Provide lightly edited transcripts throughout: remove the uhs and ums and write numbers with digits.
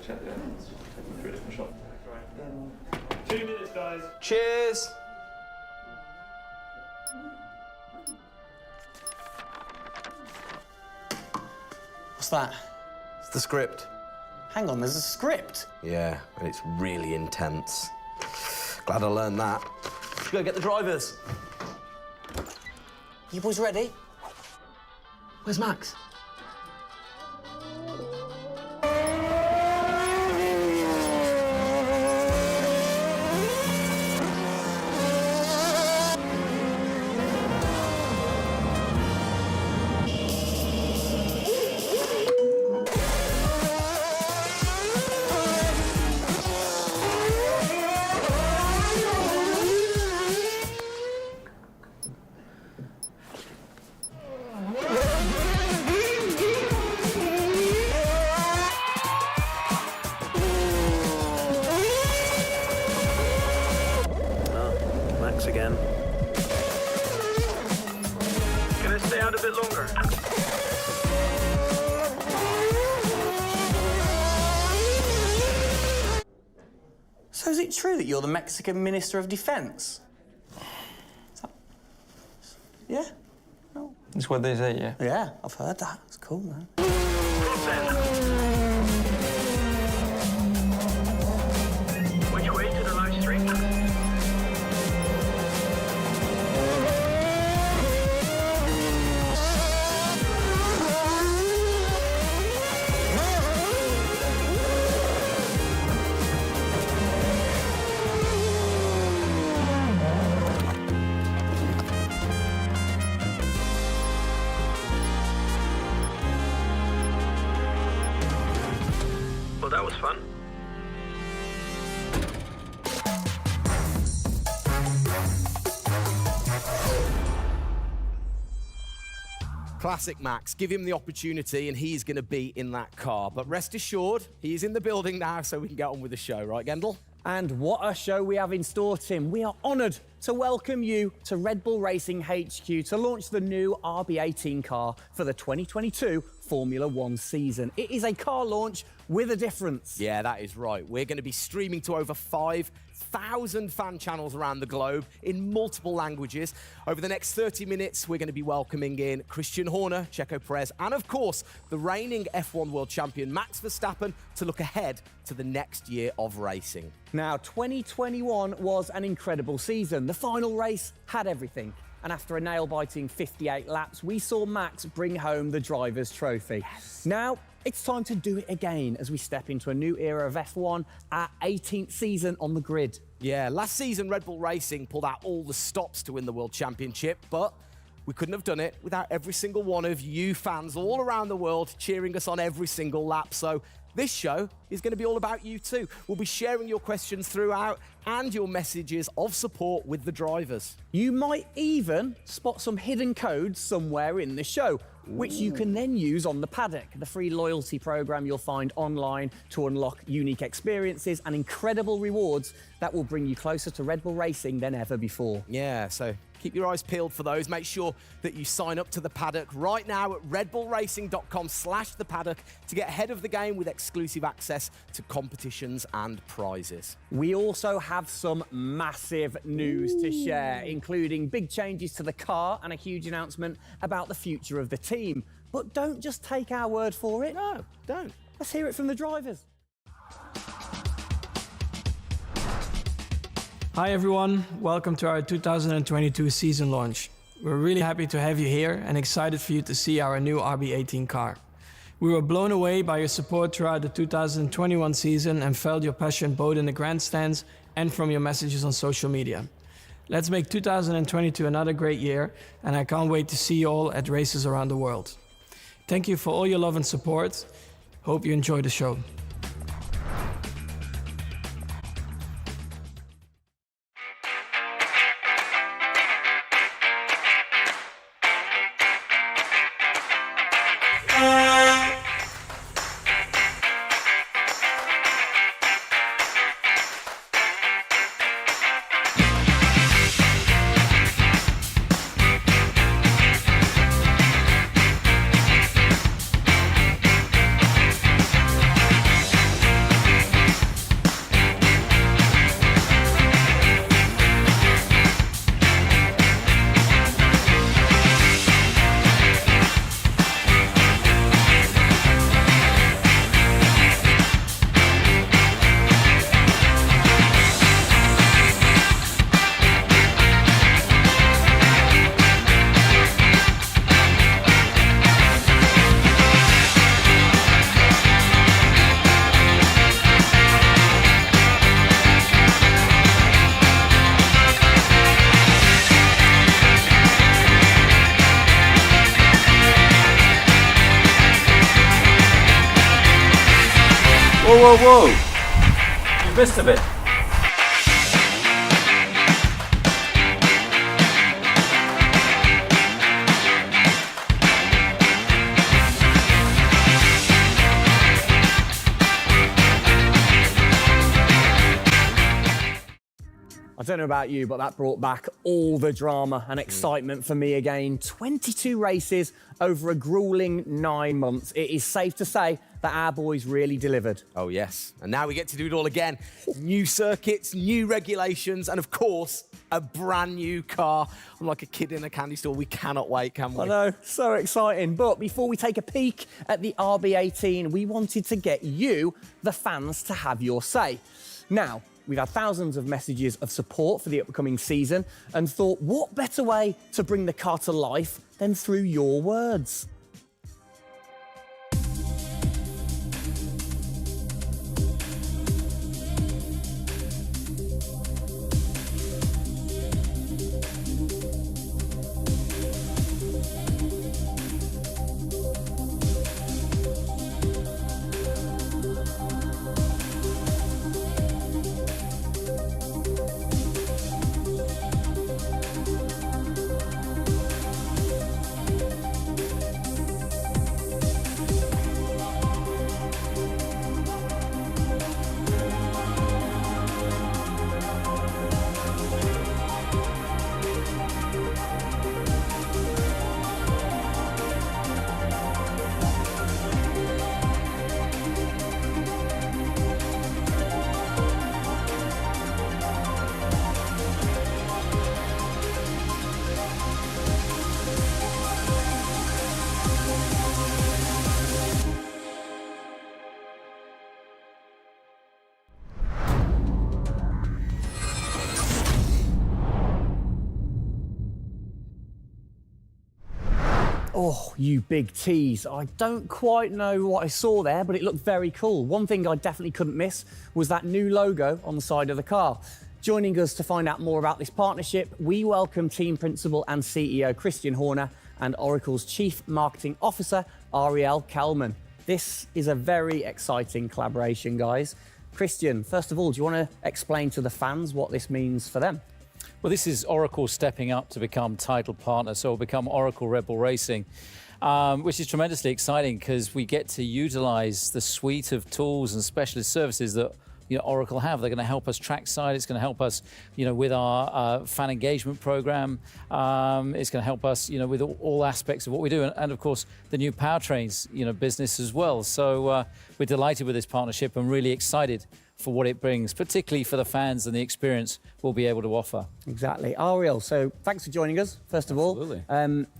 check the onions. Take them through a different shop. Right. 2 minutes, guys. Cheers. What's that? It's the script. Hang on, there's a script. Yeah, and it's really intense. Glad I learned that. Should go get the drivers. You boys ready? Where's Max? Again. Can I stay out a bit longer? So is it true that you're the Mexican Minister of Defense? Yeah? No. That's what they say, yeah. Yeah, I've heard that. It's cool, man. Which way to the live stream? Well, that was fun. Classic Max. Give him the opportunity and he's going to be in that car. But rest assured, he's in the building now so we can get on with the show, right, Gendel? And what a show we have in store, Tim. We are honoured to welcome you to Red Bull Racing HQ to launch the new RB18 car for the 2022 Formula One season. It is a car launch with a difference. Yeah, that is right. We're going to be streaming to over 5,000 fan channels around the globe in multiple languages. Over the next 30 minutes, we're going to be welcoming in Christian Horner, Checo Perez, and of course, the reigning F1 World Champion Max Verstappen to look ahead to the next year of racing. Now, 2021 was an incredible season. The final race had everything. And after a nail-biting 58 laps, we saw Max bring home the Drivers' Trophy. Yes. Now, it's time to do it again as we step into a new era of F1, our 18th season on the grid. Yeah, last season Red Bull Racing pulled out all the stops to win the World Championship, but we couldn't have done it without every single one of you fans all around the world cheering us on every single lap. So this show is going to be all about you too. We'll be sharing your questions throughout and your messages of support with the drivers. You might even spot some hidden codes somewhere in the show, which you can then use on the paddock, the free loyalty program you'll find online to unlock unique experiences and incredible rewards that will bring you closer to Red Bull Racing than ever before. Yeah, so keep your eyes peeled for those. Make sure that you sign up to the paddock right now at redbullracing.com/the paddock to get ahead of the game with exclusive access to competitions and prizes. We also have some massive news to share, including big changes to the car and a huge announcement about the future of the team. But don't just take our word for it. No, don't. Let's hear it from the drivers. Hi everyone, welcome to our 2022 season launch. We're really happy to have you here and excited for you to see our new RB18 car. We were blown away by your support throughout the 2021 season and felt your passion both in the grandstands and from your messages on social media. Let's make 2022 another great year, and I can't wait to see you all at races around the world. Thank you for all your love and support. Hope you enjoy the show. whoa, whoa! You missed a bit. I don't know about you, but that brought back all the drama and excitement for me again. 22 races over a grueling 9 months. It is safe to say that our boys really delivered. Oh, yes. And now we get to do it all again. New circuits, new regulations, and of course, a brand new car. I'm like a kid in a candy store. We cannot wait, can we? I know, so exciting. But before we take a peek at the RB18, we wanted to get you, the fans, to have your say. Now, we've had thousands of messages of support for the upcoming season and thought, what better way to bring the car to life than through your words? Oh, you big tease. I don't quite know what I saw there, but it looked very cool. One thing I definitely couldn't miss was that new logo on the side of the car. Joining us to find out more about this partnership, we welcome Team Principal and CEO Christian Horner and Oracle's Chief Marketing Officer, Ariel Kelman. This is a very exciting collaboration, guys. Christian, first of all, do you want to explain to the fans what this means for them? Well, this is Oracle stepping up to become title partner, so it'll become Oracle Red Bull Racing, which is tremendously exciting because we get to utilize the suite of tools and specialist services that Oracle have. They're going to help us trackside. It's going to help us, with our fan engagement program. It's going to help us, with all aspects of what we do, and of course the new powertrains, business as well. So we're delighted with this partnership and really excited for what it brings, particularly for the fans and the experience we'll be able to offer. Exactly. Ariel, so thanks for joining us, first of all.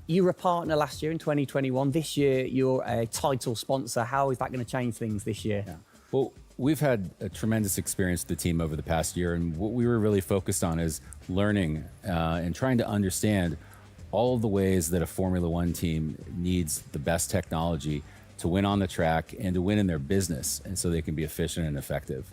You were a partner last year in 2021. This year, you're a title sponsor. How is that going to change things this year? Yeah. Well, we've had a tremendous experience with the team over the past year, and what we were really focused on is learning and trying to understand all of the ways that a Formula One team needs the best technology to win on the track and to win in their business, and so they can be efficient and effective.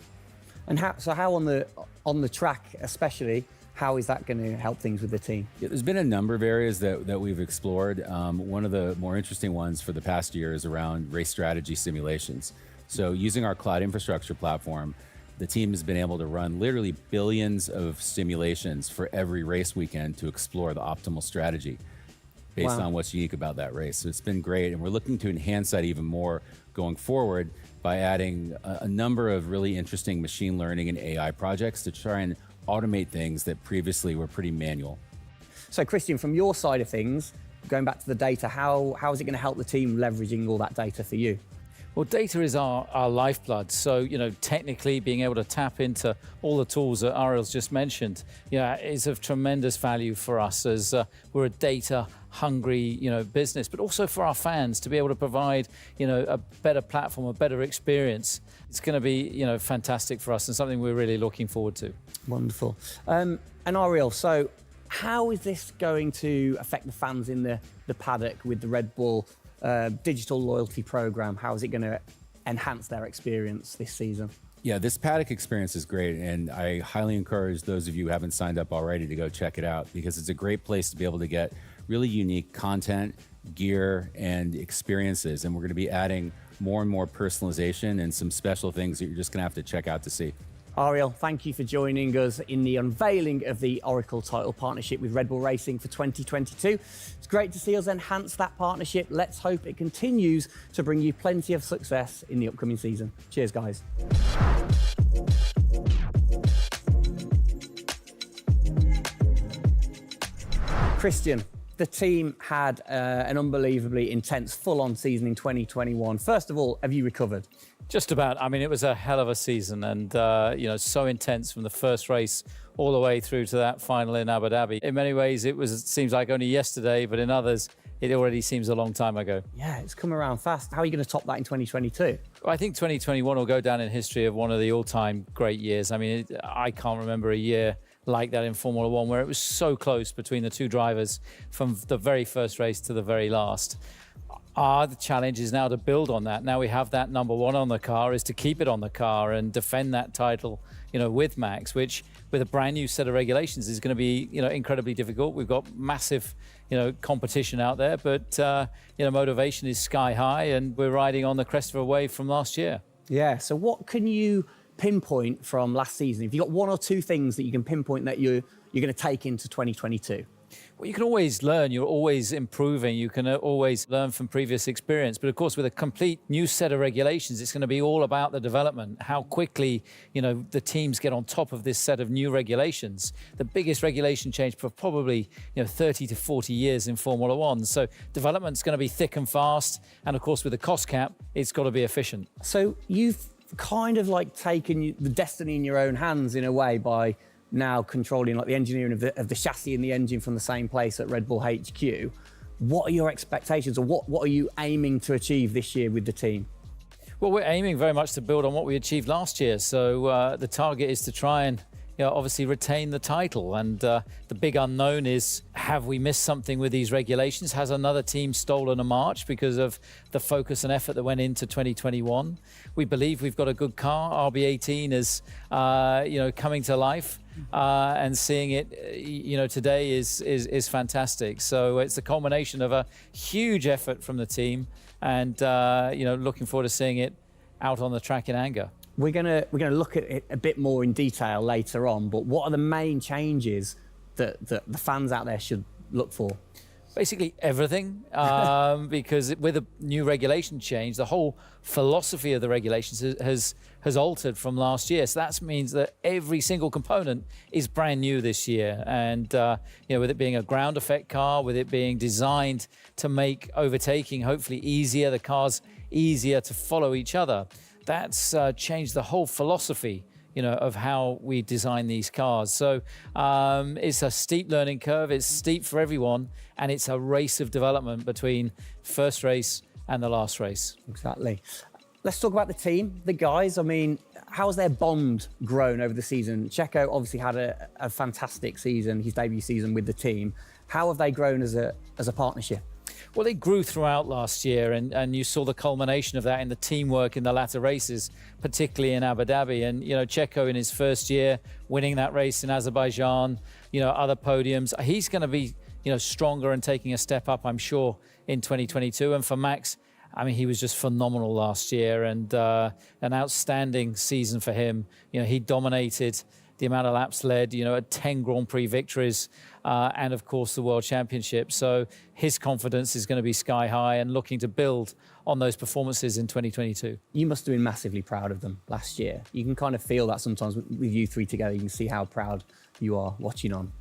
And how on the track especially, how is that going to help things with the team? Yeah, there's been a number of areas that we've explored. One of the more interesting ones for the past year is around race strategy simulations. So using our cloud infrastructure platform, the team has been able to run literally billions of simulations for every race weekend to explore the optimal strategy based on what's unique about that race. So it's been great, and we're looking to enhance that even more going forward by adding a number of really interesting machine learning and AI projects to try and automate things that previously were pretty manual. So Christian, from your side of things, going back to the data, how is it going to help the team leveraging all that data for you? Well, data is our lifeblood. So, technically being able to tap into all the tools that Ariel's just mentioned, is of tremendous value for us as we're a data-hungry, business, but also for our fans to be able to provide, a better platform, a better experience. It's going to be, fantastic for us and something we're really looking forward to. Wonderful. And Ariel, so how is this going to affect the fans in the paddock with the Red Bull digital loyalty program? How is it going to enhance their experience this season? Yeah, this paddock experience is great, and I highly encourage those of you who haven't signed up already to go check it out, because it's a great place to be able to get really unique content, gear, and experiences. And we're going to be adding more and more personalization and some special things that you're just going to have to check out to see. Ariel, thank you for joining us in the unveiling of the Oracle title partnership with Red Bull Racing for 2022. It's great to see us enhance that partnership. Let's hope it continues to bring you plenty of success in the upcoming season. Cheers, guys. Christian, the team had an unbelievably intense, full-on season in 2021. First of all, have you recovered? Just about. I mean, it was a hell of a season and, so intense from the first race all the way through to that final in Abu Dhabi. In many ways, it seems like only yesterday, but in others, it already seems a long time ago. Yeah, it's come around fast. How are you going to top that in 2022? I think 2021 will go down in history of one of the all-time great years. I mean, I can't remember a year like that in Formula One where it was so close between the two drivers from the very first race to the very last. The challenge is now to build on that. Now we have that number one on the car, is to keep it on the car and defend that title, with Max, which with a brand new set of regulations is going to be, incredibly difficult. We've got massive, competition out there, but, motivation is sky high and we're riding on the crest of a wave from last year. Yeah, so what can you pinpoint from last season? If you've got one or two things that you can pinpoint that you're going to take into 2022? Well, you can always learn. You're always improving. You can always learn from previous experience. But of course, with a complete new set of regulations, it's going to be all about the development, how quickly, the teams get on top of this set of new regulations. The biggest regulation change for probably, 30 to 40 years in Formula One. So development's going to be thick and fast. And of course, with the cost cap, it's got to be efficient. So you've kind of like taken the destiny in your own hands in a way by now controlling like the engineering of the chassis and the engine from the same place at Red Bull HQ. What are your expectations, or what are you aiming to achieve this year with the team? Well, we're aiming very much to build on what we achieved last year. So the target is to try and obviously retain the title. And the big unknown is, have we missed something with these regulations? Has another team stolen a march because of the focus and effort that went into 2021? We believe we've got a good car. RB18 is, coming to life. And seeing it, today is fantastic. So it's a culmination of a huge effort from the team, and looking forward to seeing it out on the track in anger. We're gonna look at it a bit more in detail later on. But what are the main changes that the fans out there should look for? Basically everything, because with a new regulation change, the whole philosophy of the regulations has altered from last year. So that means that every single component is brand new this year. And with it being a ground effect car, with it being designed to make overtaking hopefully easier, the cars easier to follow each other, that's changed the whole philosophy of how we design these cars. So it's a steep learning curve. It's steep for everyone, and it's a race of development between first race and the last race. Exactly. Let's talk about the team, the guys. I mean, how has their bond grown over the season? Checo obviously had a fantastic season, his debut season with the team. How have they grown as a partnership? Well, they grew throughout last year, and you saw the culmination of that in the teamwork in the latter races, particularly in Abu Dhabi. And, Checo in his first year, winning that race in Azerbaijan, other podiums. He's going to be, stronger and taking a step up, I'm sure, in 2022. And for Max, I mean, he was just phenomenal last year, and an outstanding season for him. He dominated the amount of laps led, 10 Grand Prix victories, and of course the World Championship. So his confidence is going to be sky high and looking to build on those performances in 2022. You must have been massively proud of them last year. You can kind of feel that sometimes with you three together. You can see how proud you are watching on.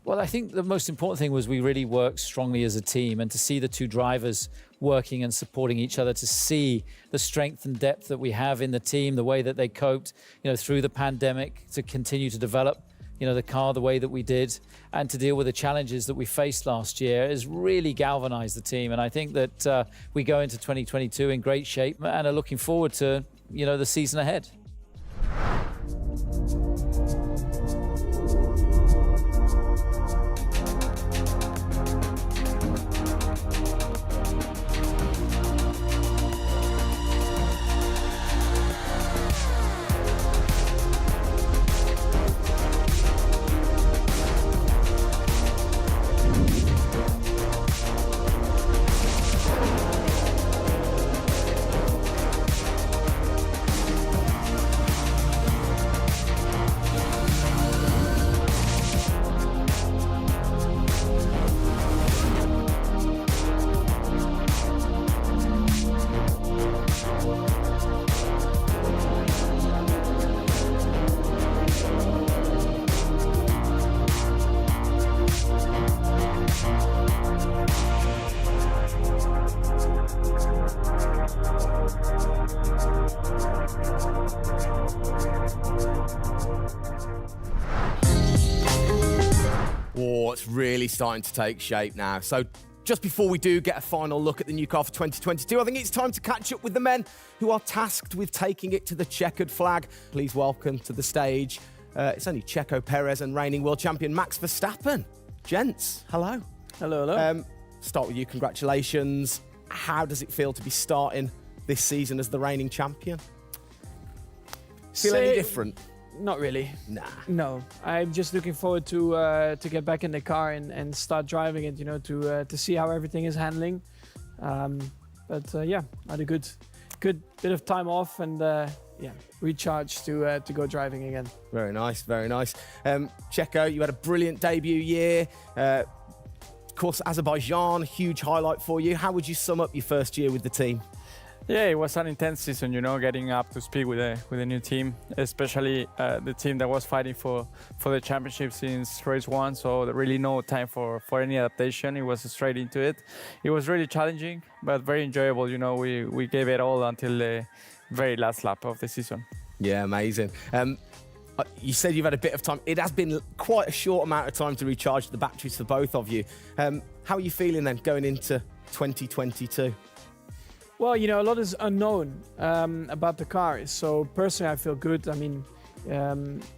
Well, I think the most important thing was we really worked strongly as a team, and to see the two drivers working and supporting each other, to see the strength and depth that we have in the team, the way that they coped, through the pandemic, to continue to develop, the car the way that we did, and to deal with the challenges that we faced last year, has really galvanized the team. And I think that we go into 2022 in great shape and are looking forward to, the season ahead. really starting to take shape now. So just before we do get a final look at the new car for 2022, I think it's time to catch up with the men who are tasked with taking it to the checkered flag. Please welcome to the stage, it's only Checo Perez and reigning world champion Max Verstappen. Gents, hello. Hello, hello. Start with you, congratulations. How does it feel to be starting this season as the reigning champion? Feel any different? Not really. Nah. No, I'm just looking forward to get back in the car and start driving it. You know, to see how everything is handling. Yeah, I had a good bit of time off and recharge to go driving again. Very nice, very nice. Checo, you had a brilliant debut year. Of course, Azerbaijan, huge highlight for you. How would you sum up your first year with the team? Yeah, it was an intense season, you know, getting up to speed with a new team, especially the team that was fighting for the championship since race one. So there really no time for any adaptation. It was straight into it. It was really challenging, but very enjoyable. You know, we gave it all until the very last lap of the season. Yeah, amazing. You said you've had a bit of time. It has been quite a short amount of time to recharge the batteries for both of you. How are you feeling then going into 2022? Well, you know, a lot is unknown about the car. So personally, I feel good. I mean,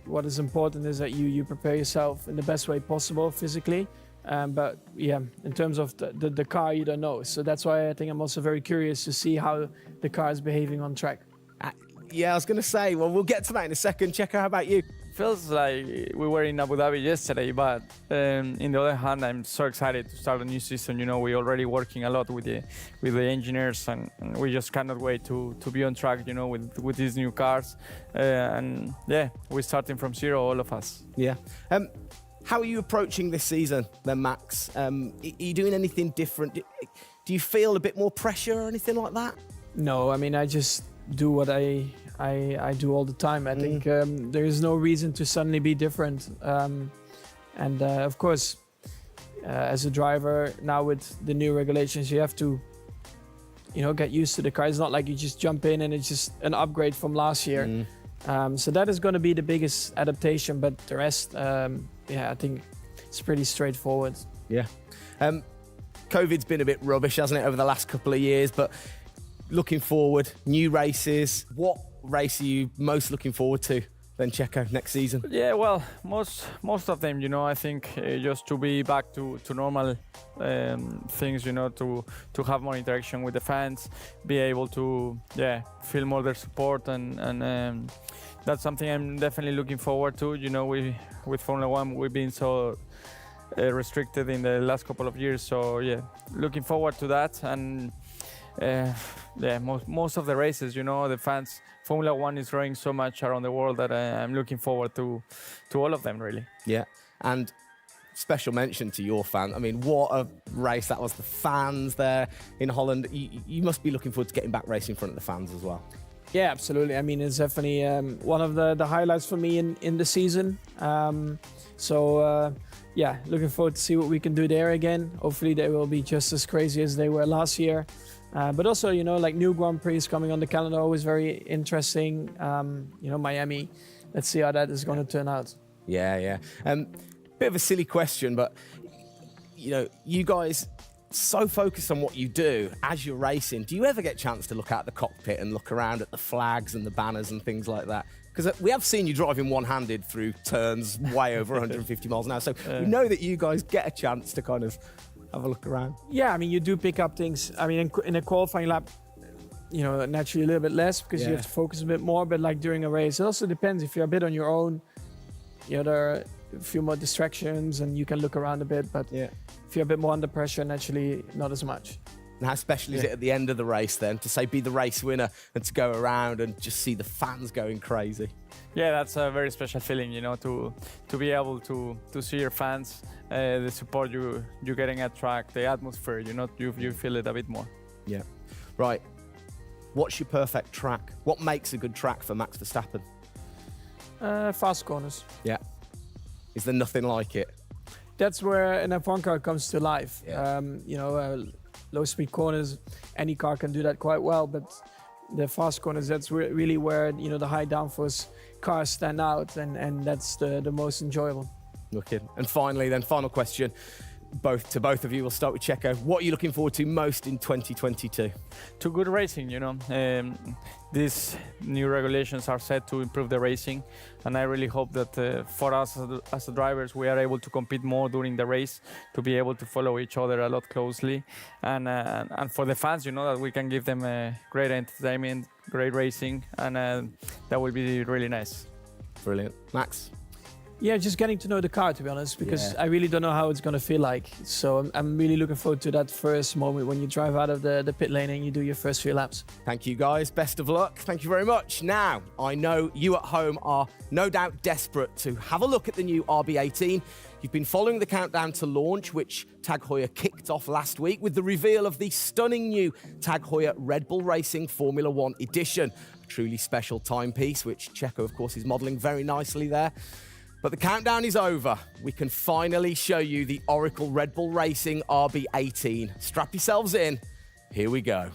what is important is that you prepare yourself in the best way possible physically. But yeah, in terms of the car, you don't know. So that's why I think I'm also very curious to see how the car is behaving on track. Yeah, I was going to say, well, we'll get to that in a second. Checo, how about you? Feels like we were in Abu Dhabi yesterday, but in the other hand, I'm so excited to start a new season. You know, we're already working a lot with the engineers, and we just cannot wait to be on track. You know, with these new cars, and yeah, we're starting from zero, all of us. Yeah. How are you approaching this season, then, Max? Are you doing anything different? Do you feel a bit more pressure or anything like that? No, I mean, I just do what I do all the time. I think there is no reason to suddenly be different. Of course, as a driver now with the new regulations, you have to, you know, get used to the car. It's not like you just jump in and it's just an upgrade from last year. So that is going to be the biggest adaptation. But the rest, I think it's pretty straightforward. Yeah. COVID's been a bit rubbish, hasn't it, over the last couple of years? But looking forward, new races. What race are you most looking forward to then, Checo, next season? Yeah, well, most of them, you know, I think just to be back to normal things, you know, to have more interaction with the fans, be able to, feel more their support, and that's something I'm definitely looking forward to. You know, with Formula One, we've been so restricted in the last couple of years, so yeah, looking forward to that. And most of the races, you know, the fans, Formula One is growing so much around the world that I'm looking forward to all of them, really. Yeah, and special mention to your fan. I mean, what a race that was. The fans there in Holland. You must be looking forward to getting back racing in front of the fans as well. Yeah, absolutely. I mean, it's definitely one of the highlights for me in the season. Looking forward to see what we can do there again. Hopefully they will be just as crazy as they were last year. But also, you know, like new Grand Prix coming on the calendar, always very interesting. You know, Miami. Let's see how that is going to turn out. Yeah. Bit of a silly question, but, you know, you guys so focused on what you do as you're racing. Do you ever get a chance to look out the cockpit and look around at the flags and the banners and things like that? Because we have seen you driving one-handed through turns way over 150 miles an hour. So we know that you guys get a chance to kind of have a look around. Yeah, I mean, you do pick up things. I mean, in a qualifying lap, you know, naturally a little bit less because you have to focus a bit more. But like during a race, it also depends. If you're a bit on your own, you know, there are a few more distractions and you can look around a bit. But if you're a bit more under pressure, naturally not as much. And how special is it at the end of the race then to say be the race winner and to go around and just see the fans going crazy? Yeah, that's a very special feeling, you know, to be able to see your fans, the support you're getting at track, the atmosphere, you know, you feel it a bit more. Yeah. Right. What's your perfect track? What makes a good track for Max Verstappen? Fast corners. Yeah. Is there nothing like it? That's where an F1 car comes to life. Yeah. You know, low speed corners, any car can do that quite well, but the fast corners, that's really where, you know, the high downforce cars stand out, and that's the most enjoyable. Wicked. And finally, then, final question. Both of you. We'll start with Checo. What are you looking forward to most in 2022? To good racing, these new regulations are set to improve the racing, and I really hope that for us as the drivers, we are able to compete more during the race, to be able to follow each other a lot closely, and for the fans, that we can give them great entertainment, great racing, and that will be really nice. Brilliant. Max? Yeah, just getting to know the car, to be honest, because I really don't know how it's going to feel like. So I'm really looking forward to that first moment when you drive out of the pit lane and you do your first few laps. Thank you, guys. Best of luck. Thank you very much. Now, I know you at home are no doubt desperate to have a look at the new RB18. You've been following the countdown to launch, which Tag Heuer kicked off last week with the reveal of the stunning new Tag Heuer Red Bull Racing Formula One edition. A truly special timepiece, which Checo, of course, is modelling very nicely there. But the countdown is over. We can finally show you the Oracle Red Bull Racing RB18. Strap yourselves in. Here we go.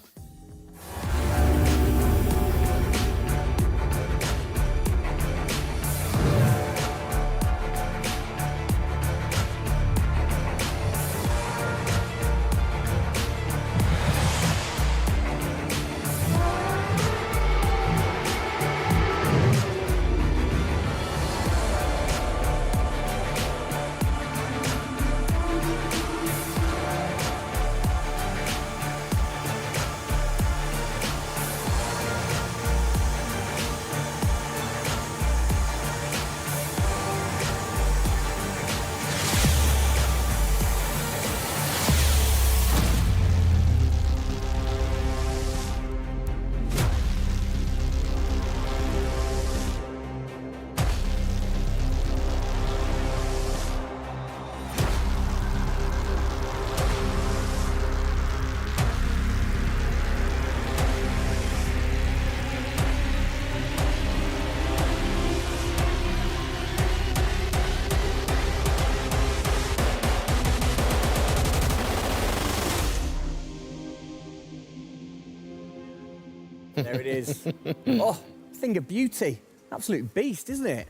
There it is. Oh, thing of beauty. Absolute beast, isn't it?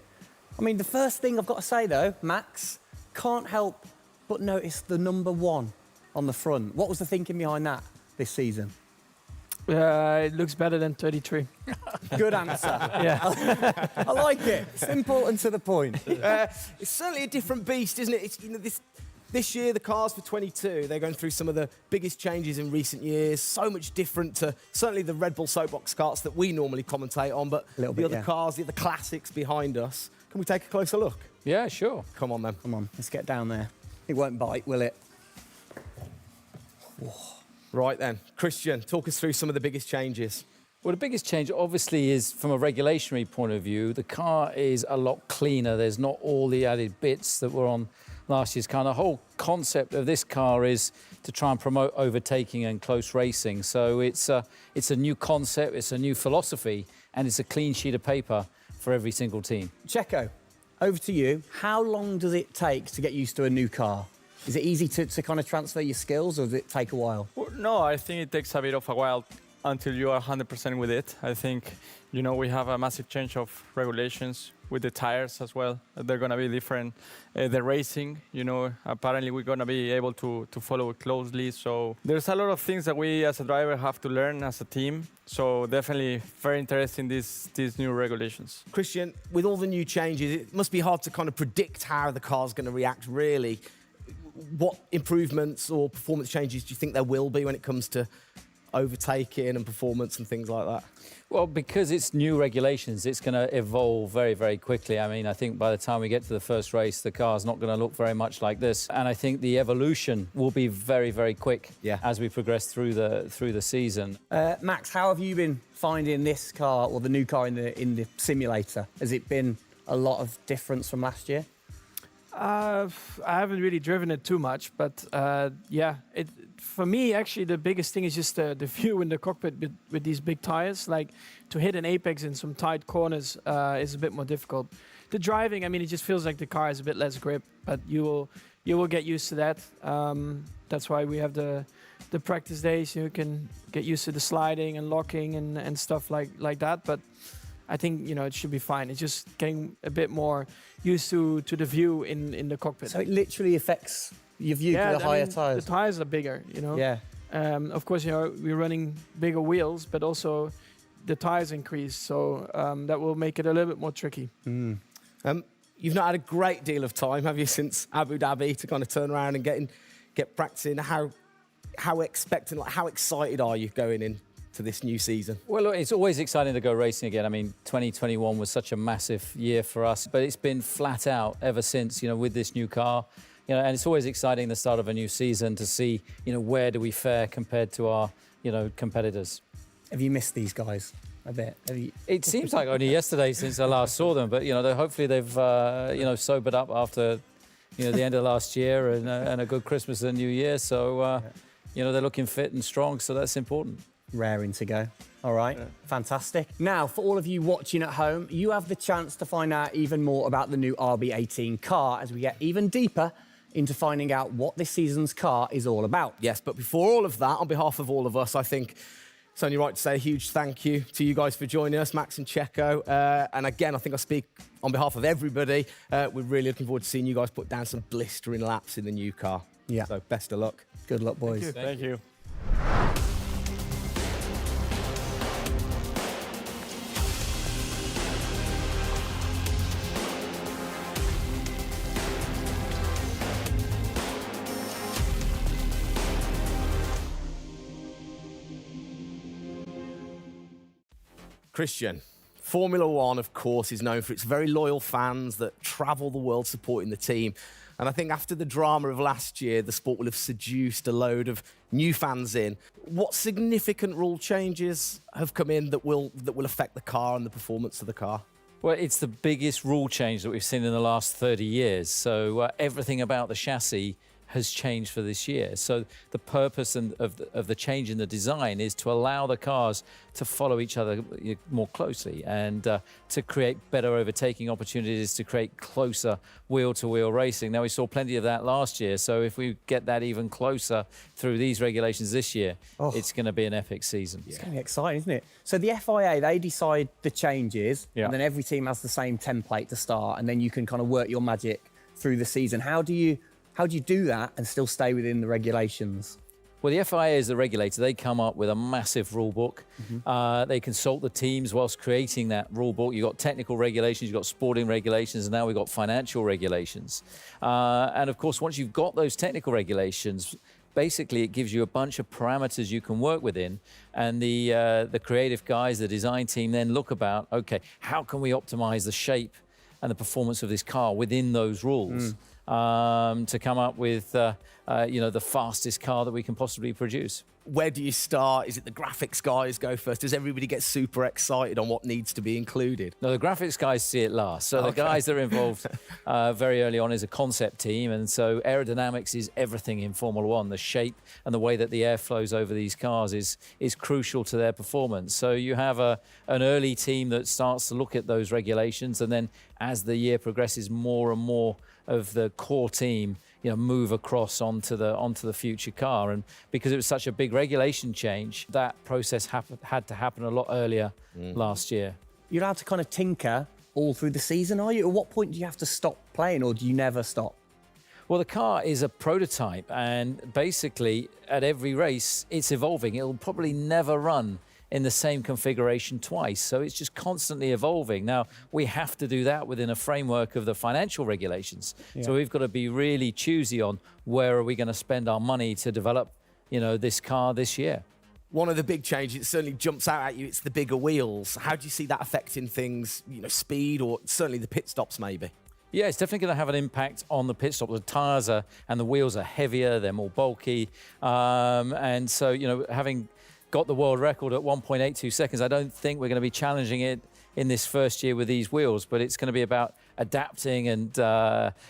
I mean, the first thing I've got to say, though, Max, can't help but notice the number 1 on the front. What was the thinking behind that this season? It looks better than 33. Good answer. Yeah. I like it. Simple and to the point. It's certainly a different beast, isn't it? It's, this year, the cars for 22, they're going through some of the biggest changes in recent years. So much different to certainly the Red Bull soapbox karts that we normally commentate on, but the other cars, the other classics behind us. Can we take a closer look? Yeah, sure. Come on, then. Come on, let's get down there. It won't bite, will it? Right then. Christian, talk us through some of the biggest changes. Well, the biggest change, obviously, is from a regulatory point of view. The car is a lot cleaner. There's not all the added bits that were on last year's car. And the whole concept of this car is to try and promote overtaking and close racing. So it's a new concept, it's a new philosophy, and it's a clean sheet of paper for every single team. Checo, over to you. How long does it take to get used to a new car? Is it easy to kind of transfer your skills, or does it take a while? Well, no, I think it takes a bit of a while until you are 100% with it. I think, we have a massive change of regulations with the tires as well. They're going to be different. The racing, apparently we're going to be able to follow it closely. So there's a lot of things that we as a driver have to learn as a team. So definitely very interesting, these new regulations. Christian, with all the new changes, it must be hard to kind of predict how the car's going to react, really. What improvements or performance changes do you think there will be when it comes to overtaking and performance and things like that? Well, because it's new regulations, it's going to evolve very, very quickly. I mean, I think by the time we get to the first race, the car's not going to look very much like this. And I think the evolution will be very, very quick as we progress through the season. Max, how have you been finding this car, or the new car in the simulator? Has it been a lot of difference from last year? I haven't really driven it too much, but for me, actually, the biggest thing is just the view in the cockpit with these big tires. Like, to hit an apex in some tight corners is a bit more difficult. The driving, I mean, it just feels like the car has a bit less grip, but you will get used to that. That's why we have the practice days. You can get used to the sliding and locking and stuff like that. But I think, it should be fine. It's just getting a bit more used to the view in the cockpit. So it literally affects your view to the higher tyres. The tyres are bigger, Yeah. Of course, we're running bigger wheels, but also the tyres increase. So that will make it a little bit more tricky. You've not had a great deal of time, have you, since Abu Dhabi to kind of turn around and get practicing? How expectant, how excited are you going into this new season? Well, look, it's always exciting to go racing again. I mean, 2021 was such a massive year for us, but it's been flat out ever since, with this new car. And it's always exciting the start of a new season to see, where do we fare compared to our, competitors. Have you missed these guys a bit? It seems like only yesterday since I last saw them, but hopefully they've sobered up after the end of last year and a good Christmas and New Year. So they're looking fit and strong, so that's important. Raring to go. All right, fantastic. Now, for all of you watching at home, you have the chance to find out even more about the new RB18 car as we get even deeper into finding out what this season's car is all about. Yes, but before all of that, on behalf of all of us, I think it's only right to say a huge thank you to you guys for joining us, Max and Checo. And again, I think I speak on behalf of everybody. We're really looking forward to seeing you guys put down some blistering laps in the new car. Yeah. So best of luck. Good luck, boys. Thank you. Christian, Formula One, of course, is known for its very loyal fans that travel the world supporting the team. And I think after the drama of last year, the sport will have seduced a load of new fans in. What significant rule changes have come in that will affect the car and the performance of the car? Well, it's the biggest rule change that we've seen in the last 30 years. So everything about the chassis has changed for this year. So the purpose of the change in the design is to allow the cars to follow each other more closely and to create better overtaking opportunities, to create closer wheel-to-wheel racing. Now, we saw plenty of that last year, so if we get that even closer through these regulations this year, it's going to be an epic season. It's going to be exciting, isn't it? So the FIA, they decide the changes, Yeah. and then every team has the same template to start, and then you can kind of work your magic through the season. How do you do that and still stay within the regulations? Well, the FIA is the regulator. They come up with a massive rule book. They consult the teams whilst creating that rule book. You've got technical regulations, you've got sporting regulations, and now we've got financial regulations. And of course, once you've got those technical regulations, basically it gives you a bunch of parameters you can work within. And the creative guys, the design team then look about, okay, how can we optimize the shape and the performance of this car within those rules? To come up with, the fastest car that we can possibly produce. Where do you start? Is it the graphics guys go first? Does everybody get super excited on what needs to be included? No, the graphics guys see it last. So the guys that are involved very early on is a concept team. And so aerodynamics is everything in Formula One. The shape and the way that the air flows over these cars is crucial to their performance. So you have an early team that starts to look at those regulations. And then as the year progresses, more and more of the core team move across onto the future car. And because it was such a big regulation change, that process had to happen a lot earlier last year. You're allowed to kind of tinker all through the season, are you? At what point do you have to stop playing, or do you never stop? Well, the car is a prototype, and basically at every race it's evolving. It'll probably never run in the same configuration twice. So it's just constantly evolving. Now, we have to do that within a framework of the financial regulations. Yeah. So we've got to be really choosy on where are we going to spend our money to develop, this car this year. One of the big changes that certainly jumps out at you, it's the bigger wheels. How do you see that affecting things, speed or certainly the pit stops maybe? Yeah, it's definitely going to have an impact on the pit stop. The tyres and the wheels are heavier, they're more bulky. And so, having got the world record at 1.82 seconds. I don't think we're going to be challenging it in this first year with these wheels, but it's going to be about adapting and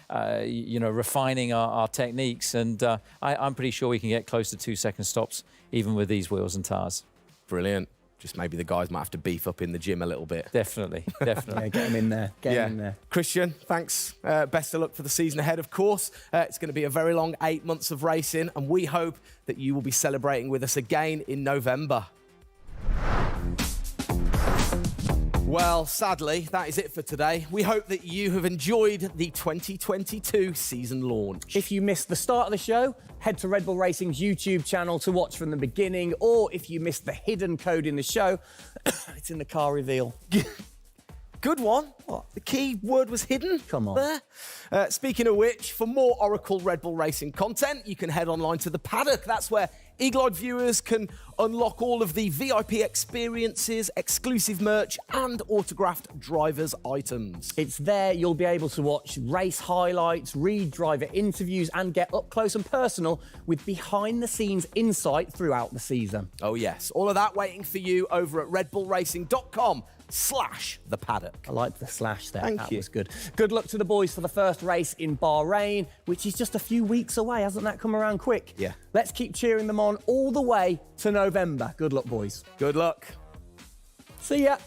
refining our techniques. And I'm pretty sure we can get close to 2-second stops even with these wheels and tyres. Brilliant. Just maybe the guys might have to beef up in the gym a little bit. Definitely. Yeah, get them in there. Get them in there. Christian, thanks. Best of luck for the season ahead, of course. It's going to be a very long 8 months of racing, and we hope that you will be celebrating with us again in November. Well, sadly, that is it for today. We hope that you have enjoyed the 2022 season launch. If you missed the start of the show, head to Red Bull Racing's YouTube channel to watch from the beginning, or if you missed the hidden code in the show, it's in the car reveal. Good one. What? The key word was hidden? Come on. There. Speaking of which, for more Oracle Red Bull Racing content, you can head online to the paddock. That's where Eagle-eyed viewers can unlock all of the VIP experiences, exclusive merch, and autographed drivers' items. It's there you'll be able to watch race highlights, read driver interviews, and get up close and personal with behind-the-scenes insight throughout the season. Oh yes, all of that waiting for you over at redbullracing.com/the paddock. I liked the slash there. Thank that you. was good. Good luck to the boys for the first race in Bahrain, which is just a few weeks away. Hasn't that come around quick? Yeah. Let's keep cheering them on all the way to November. Good luck, boys. Good luck. See ya.